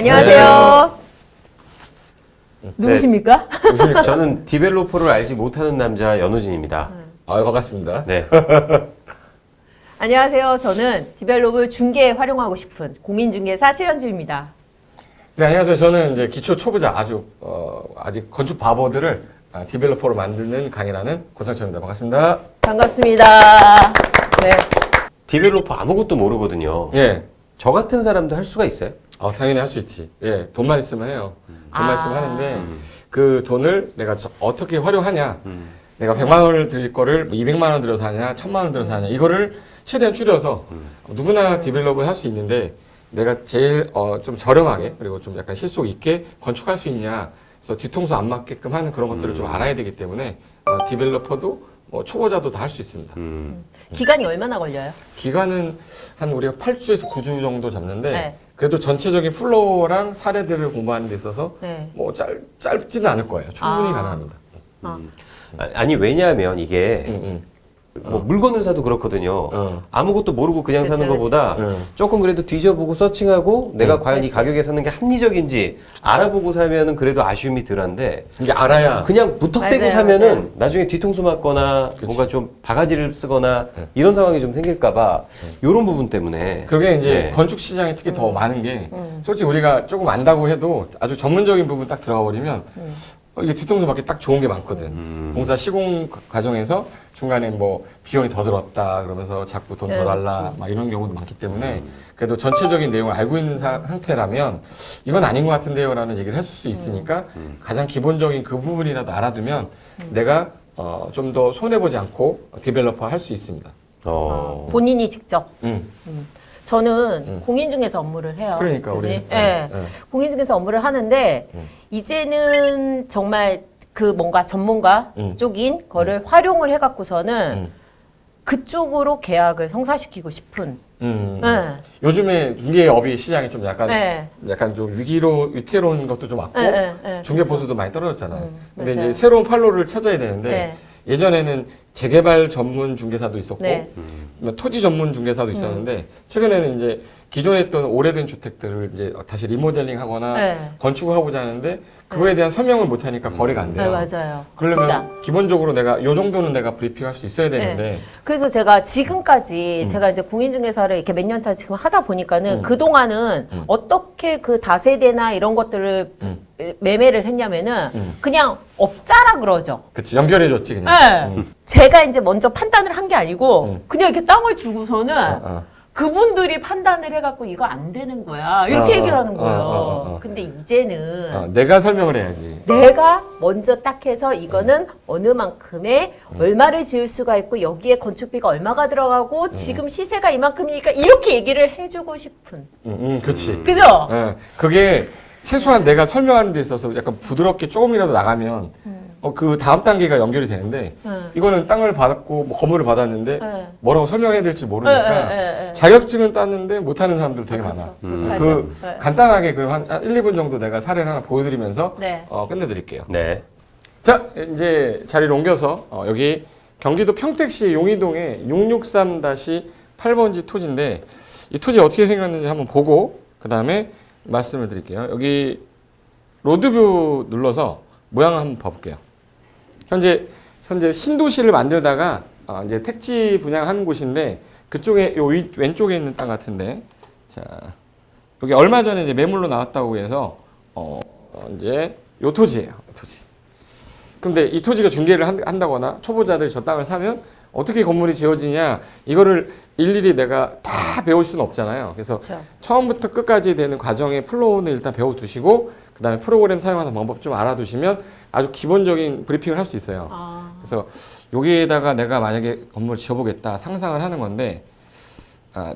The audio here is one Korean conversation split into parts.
안녕하세요. 누구십니까? 네, 저는 디벨로퍼를 알지 못하는 남자 연우진입니다. 반갑습니다. 네. 안녕하세요. 저는 디벨롭을 중개에 활용하고 싶은 공인중개사 최현주입니다. 네, 안녕하세요. 저는 이제 기초 초보자 아직 건축 바보들을 디벨로퍼로 만드는 강의라는 권상철입니다. 반갑습니다. 반갑습니다. 네. 디벨로퍼 아무것도 모르거든요. 예. 저 같은 사람도 할 수가 있어요? 당연히 할 수 있지. 예, 돈만 있으면 해요. 돈만 있으면 하는데 그 돈을 내가 어떻게 활용하냐. 내가 100만 원을 드릴 거를 200만 원 들여서 하냐, 1000만 원 들여서 하냐. 이거를 최대한 줄여서 누구나 디벨롭을 할 수 있는데 내가 제일 좀 저렴하게 그리고 좀 약간 실속 있게 건축할 수 있냐. 그래서 뒤통수 안 맞게끔 하는 그런 것들을 좀 알아야 되기 때문에 디벨로퍼도 초보자도 다 할 수 있습니다. 기간이 얼마나 걸려요? 기간은 한 우리가 8주에서 9주 정도 잡는데 네. 그래도 전체적인 플로어랑 사례들을 공부하는 데 있어서 네. 뭐 짧지는 않을 거예요. 충분히 가능합니다. 아니 왜냐하면 이게 뭐 물건을 사도 그렇거든요. 아무것도 모르고 그냥 그치, 사는 것보다 조금 그래도 뒤져보고 서칭하고 내가 과연 이 가격에 사는 게 합리적인지 알아보고 사면은 그래도 아쉬움이 덜한데 이게 알아야 그냥 무턱대고 맞아요, 사면은 맞아요. 나중에 뒤통수 맞거나 그치. 뭔가 좀 바가지를 쓰거나 이런 상황이 좀 생길까봐 이런 부분 때문에 그게 이제 네. 건축 시장이 특히 더 많은 게 솔직히 우리가 조금 안다고 해도 아주 전문적인 부분 딱 들어가 버리면 이게 뒤통수 맞기 딱 좋은 게 많거든. 공사 시공 과정에서 중간에 뭐 비용이 더 들었다 그러면서 자꾸 돈 더 달라 그렇지. 막 이런 경우도 많기 때문에 그래도 전체적인 내용을 알고 있는 상태라면 이건 아닌 것 같은데요 라는 얘기를 해줄 수 있으니까 가장 기본적인 그 부분이라도 알아두면 내가 좀 더 손해보지 않고 디벨로퍼 할 수 있습니다. 본인이 직접. 음. 저는 공인중개사 업무를 해요. 그러니까 그치? 우리 예. 네. 공인중개사 업무를 하는데 이제는 정말 그 뭔가 전문가 쪽인 거를 활용을 해갖고서는 그쪽으로 계약을 성사시키고 싶은. 네. 요즘에 중개업이 시장이 좀 약간 네. 좀 위태로운 것도 좀 많고 중개 보수도 많이 떨어졌잖아요. 근데 맞아요. 이제 새로운 판로를 찾아야 되는데 네. 예전에는 재개발 전문 중개사도 있었고 네. 토지 전문 중개사도 있었는데 최근에는 이제 기존에 있던 오래된 주택들을 이제 다시 리모델링하거나 네. 건축을 하고자 하는데 그거에 대한 설명을 못 하니까 거래가 안 네, 돼요. 맞아요. 그러려면 진짜. 기본적으로 내가 요 정도는 내가 브리핑할 수 있어야 되는데 네. 그래서 제가 지금까지 제가 이제 공인중개사를 이렇게 몇 년 차 지금 하다 보니까는 그동안은 어떻게 그 다세대나 이런 것들을 매매를 했냐면은 그냥 업자라 그러죠. 그치 연결해줬지 그냥. 네. 제가 이제 먼저 판단을 한 게 아니고 그냥 이렇게 땅을 주고서는 그분들이 판단을 해갖고 이거 안 되는 거야 이렇게 얘기를 하는 거예요. 근데 이제는 내가 설명을 해야지. 내가 먼저 딱 해서 이거는 어느 만큼의 얼마를 지을 수가 있고 여기에 건축비가 얼마가 들어가고 지금 시세가 이만큼이니까 이렇게 얘기를 해주고 싶은. 그치. 그죠? 그게 최소한 내가 설명하는 데 있어서 약간 부드럽게 조금이라도 나가면 그 다음 단계가 연결이 되는데 이거는 땅을 받았고 뭐 건물을 받았는데 뭐라고 설명해야 될지 모르니까 자격증은 땄는데 못하는 사람들 되게 많아. 못하죠. 간단하게 그럼 한 1, 2분 정도 내가 사례를 하나 보여드리면서 네. 끝내드릴게요. 네. 자, 이제 자리를 옮겨서 여기 경기도 평택시 용이동의 663-8번지 토지인데 이 토지 어떻게 생겼는지 한번 보고 그 다음에 말씀을 드릴게요. 여기 로드뷰 눌러서 모양을 한번 봐볼게요. 현재 신도시를 만들다가 이제 택지 분양한 곳인데 그쪽에 요 왼쪽에 있는 땅 같은데 자 여기 얼마 전에 이제 매물로 나왔다고 해서 이제 요 토지예요. 요 토지. 근데 이 토지가 중개를 한다거나 초보자들이 저 땅을 사면 어떻게 건물이 지어지냐 이거를 일일이 내가 다 배울 수는 없잖아요. 그래서 그렇죠. 처음부터 끝까지 되는 과정의 플로우는 일단 배워두시고 그 다음에 프로그램 사용하는 방법 좀 알아두시면 아주 기본적인 브리핑을 할 수 있어요. 그래서 여기에다가 내가 만약에 건물을 지어보겠다 상상을 하는 건데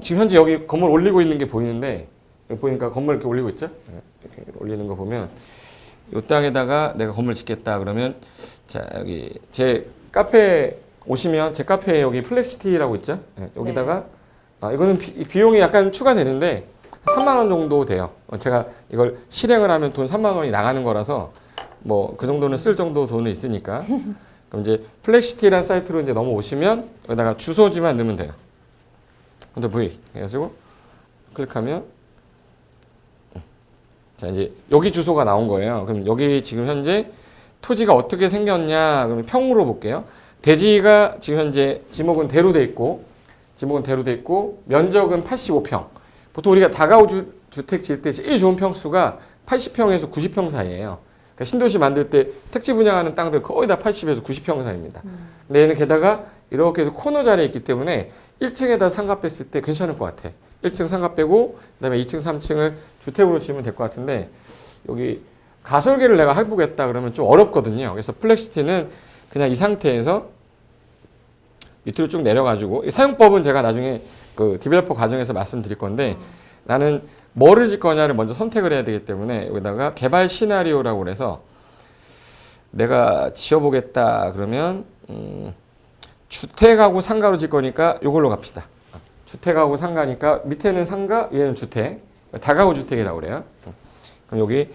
지금 현재 여기 건물 올리고 있는 게 보이는데 여기 보니까 건물 이렇게 올리고 있죠? 이렇게 올리는 거 보면 이 땅에다가 내가 건물 짓겠다 그러면 자 여기 제 카페 오시면 제 카페에 여기 플렉시티라고 있죠? 여기다가 이거는 비용이 약간 추가되는데 3만 원 정도 돼요. 제가 이걸 실행을 하면 돈 3만 원이 나가는 거라서 뭐 그 정도는 쓸 정도 돈은 있으니까 그럼 이제 플렉시티라는 사이트로 이제 넘어오시면 여기다가 주소지만 넣으면 돼요. 컨트롤 V 해가지고 클릭하면 자, 이제 여기 주소가 나온 거예요. 그럼 여기 지금 현재 토지가 어떻게 생겼냐? 그러면 평으로 볼게요. 대지가 지금 현재 지목은 대로 돼 있고, 면적은 85평. 보통 우리가 다가구 주택 지을 때 제일 좋은 평수가 80평에서 90평 사이예요. 그러니까 신도시 만들 때 택지 분양하는 땅들 거의 다 80에서 90평 사이입니다. 근데 얘는 게다가 이렇게 해서 코너 자리에 있기 때문에 1층에다 상가 뺐을 때 괜찮을 것 같아. 1층 상가 빼고 그다음에 2층, 3층을 주택으로 지으면 될 것 같은데 여기 가설계를 내가 해보겠다 그러면 좀 어렵거든요. 그래서 플렉시티는 그냥 이 상태에서 밑으로 쭉 내려가지고 이 사용법은 제가 나중에 그 디벨로퍼 과정에서 말씀드릴 건데 나는 뭐를 짓 거냐를 먼저 선택을 해야 되기 때문에 여기다가 개발 시나리오라고 그래서 내가 지어보겠다 그러면 주택하고 상가로 짓 거니까 이걸로 갑시다. 주택하고 상가니까 밑에는 상가, 위에는 주택. 다가구 주택이라고 그래요. 그럼 여기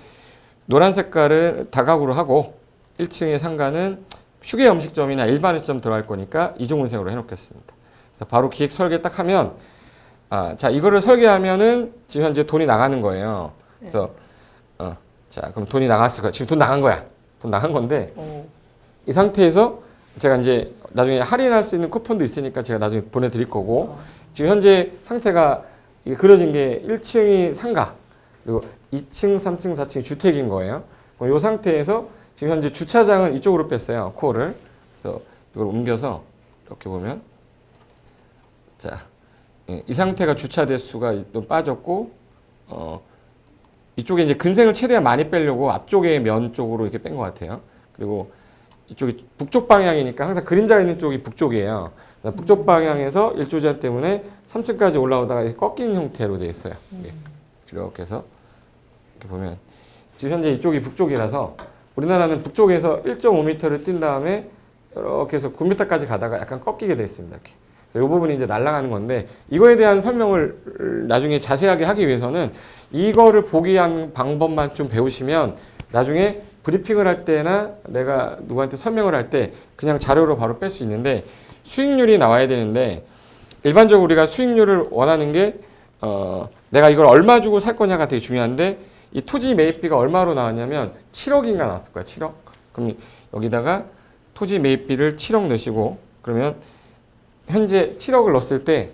노란 색깔은 다가구로 하고 1층의 상가는 휴게 음식점이나 일반 음식점 들어갈 거니까 이중운색으로 해놓겠습니다. 그래서 바로 기획 설계 딱 하면 자 이거를 설계하면은 지금 현재 돈이 나가는 거예요. 그래서 자 그럼 돈이 나갔을 거야. 지금 돈 나간 거야. 돈 나간 건데 이 상태에서 제가 이제 나중에 할인할 수 있는 쿠폰도 있으니까 제가 나중에 보내드릴 거고 지금 현재 상태가 이게 그려진 게 1층이 상가 그리고 2층, 3층, 4층이 주택인 거예요. 이 상태에서 지금 현재 주차장은 이쪽으로 뺐어요. 코어를. 그래서 이걸 옮겨서 이렇게 보면 자, 이 상태가 주차 대수가 좀 빠졌고 이쪽에 이제 근생을 최대한 많이 빼려고 앞쪽에 면 쪽으로 이렇게 뺀 것 같아요. 그리고 이쪽이 북쪽 방향이니까 항상 그림자 있는 쪽이 북쪽이에요. 북쪽 방향에서 일조제한 때문에 3층까지 올라오다가 꺾인 형태로 되어 있어요. 이렇게 해서 이렇게 보면 지금 현재 이쪽이 북쪽이라서 우리나라는 북쪽에서 1.5m를 뛴 다음에 이렇게 해서 9m까지 가다가 약간 꺾이게 되어 있습니다. 이렇게. 그래서 이 부분이 이제 날아가는 건데 이거에 대한 설명을 나중에 자세하게 하기 위해서는 이거를 보기 위한 방법만 좀 배우시면 나중에 브리핑을 할 때나 내가 누구한테 설명을 할 때 그냥 자료로 바로 뺄 수 있는데 수익률이 나와야 되는데 일반적으로 우리가 수익률을 원하는 게 내가 이걸 얼마 주고 살 거냐가 되게 중요한데 이 토지 매입비가 얼마로 나왔냐면 7억인가 나왔을 거야. 7억. 그럼 여기다가 토지 매입비를 7억 넣으시고 그러면 현재 7억을 넣었을 때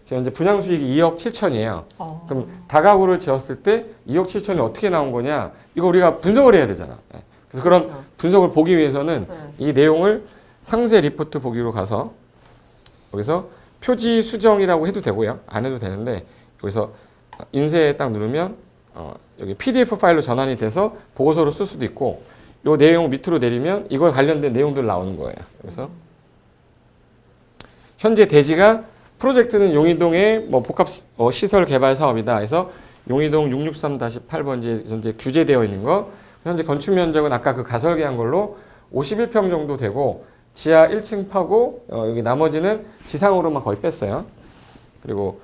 지금 현재 분양 수익이 2억 7천이에요. 그럼 다가구를 지었을 때 2억 7천이 어떻게 나온 거냐? 이거 우리가 분석을 해야 되잖아. 그래서 그런 그렇죠. 분석을 보기 위해서는 이 내용을 상세 리포트 보기로 가서 여기서 표지 수정이라고 해도 되고요. 안 해도 되는데 여기서 인쇄 딱 누르면 여기 PDF 파일로 전환이 돼서 보고서로 쓸 수도 있고 이 내용 밑으로 내리면 이거에 관련된 내용들 나오는 거예요. 그래서 현재 대지가 프로젝트는 용의동의 뭐 복합 시설 개발 사업이다. 그래서 용의동 663-8번지에 현재 규제되어 있는 거. 현재 건축 면적은 아까 그 가설계한 걸로 51평 정도 되고 지하 1층 파고 여기 나머지는 지상으로만 거의 뺐어요. 그리고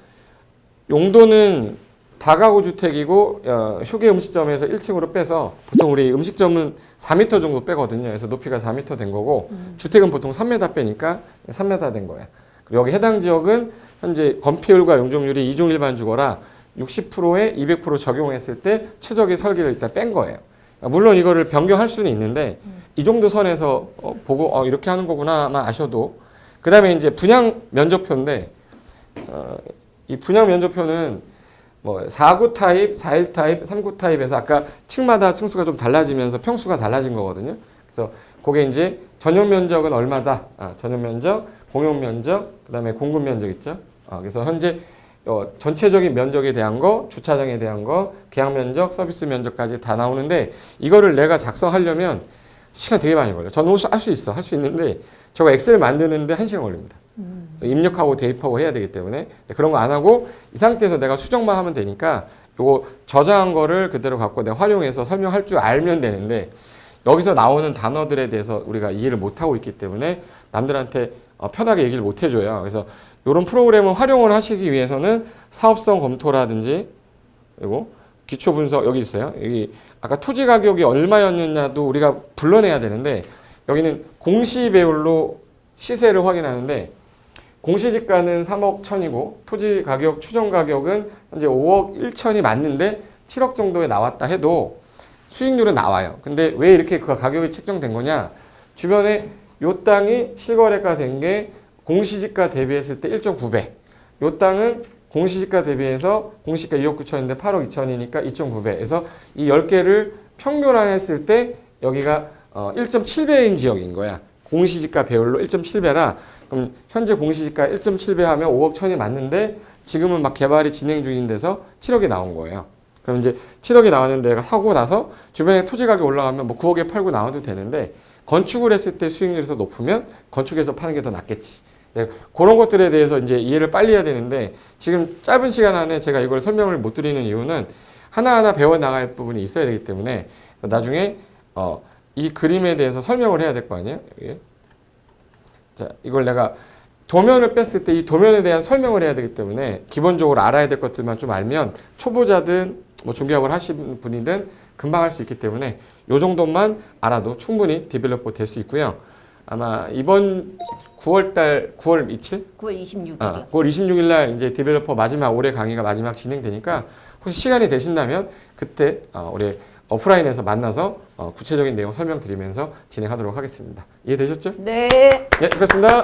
용도는 다가구 주택이고 휴게 음식점에서 1층으로 빼서 보통 우리 음식점은 4m 정도 빼거든요. 그래서 높이가 4m 된 거고 주택은 보통 3m 빼니까 3m 된 거예요. 그리고 여기 해당 지역은 현재 건폐율과 용적률이 2종 일반 주거라 60%에 200% 적용했을 때 최적의 설계를 일단 뺀 거예요. 물론 이거를 변경할 수는 있는데 이 정도 선에서 보고 이렇게 하는 거구나만 아셔도 그 다음에 이제 분양 면적표인데 이 분양 면적표는 뭐 4구 타입, 4일 타입, 3구 타입에서 아까 층마다 층수가 좀 달라지면서 평수가 달라진 거거든요. 그래서 그게 이제 전용 면적은 얼마다? 전용 면적, 공용 면적, 그다음에 공급 면적 있죠. 그래서 현재 전체적인 면적에 대한 거, 주차장에 대한 거, 계약 면적, 서비스 면적까지 다 나오는데 이거를 내가 작성하려면 시간 되게 많이 걸려. 저는 할 수 있어. 할 수 있는데 저거 엑셀 만드는데 1시간 걸립니다. 입력하고 대입하고 해야 되기 때문에 그런 거 안 하고 이 상태에서 내가 수정만 하면 되니까 요거 저장한 거를 그대로 갖고 내가 활용해서 설명할 줄 알면 되는데 여기서 나오는 단어들에 대해서 우리가 이해를 못하고 있기 때문에 남들한테 편하게 얘기를 못 해줘요. 그래서 이런 프로그램을 활용을 하시기 위해서는 사업성 검토라든지 그리고 기초 분석 여기 있어요. 여기 아까 토지 가격이 얼마였느냐도 우리가 불러내야 되는데 여기는 공시배율로 시세를 확인하는데 공시지가는 3억 1천이고 토지 가격 추정 가격은 현재 5억 1천이 맞는데 7억 정도에 나왔다 해도 수익률은 나와요. 근데 왜 이렇게 그 가격이 책정된 거냐? 주변에 요 땅이 실거래가 된 게 공시지가 대비했을 때 1.9배. 요 땅은 공시지가 대비해서 공시지가 2억 9천인데 8억 2천이니까 2.9배에서 이 10개를 평균화했을 때 여기가 1.7배인 지역인 거야. 공시지가 배율로 1.7배라 그럼 현재 공시지가 1.7배 하면 5억 천이 맞는데 지금은 막 개발이 진행 중인 데서 7억이 나온 거예요. 그럼 이제 7억이 나왔는 데가 사고 나서 주변에 토지 가격이 올라가면 뭐 9억에 팔고 나와도 되는데 건축을 했을 때 수익률이 더 높으면 건축해서 파는 게 더 낫겠지. 네, 그런 것들에 대해서 이제 이해를 빨리 해야 되는데 지금 짧은 시간 안에 제가 이걸 설명을 못 드리는 이유는 하나하나 배워 나갈 부분이 있어야 되기 때문에 나중에 이 그림에 대해서 설명을 해야 될 거 아니에요? 여기. 자, 이걸 내가 도면을 뺐을 때 이 도면에 대한 설명을 해야 되기 때문에 기본적으로 알아야 될 것들만 좀 알면 초보자든 뭐 중개업을 하시는 분이든 금방 할 수 있기 때문에 요 정도만 알아도 충분히 디벨로퍼 될 수 있고요. 아마 이번 9월 며칠? 9월 26일. 9월 26일 날 이제 디벨로퍼 마지막 올해 강의가 마지막 진행되니까 혹시 시간이 되신다면 그때 우리 오프라인에서 만나서 구체적인 내용 설명드리면서 진행하도록 하겠습니다. 이해되셨죠? 네. 네, 그렇습니다.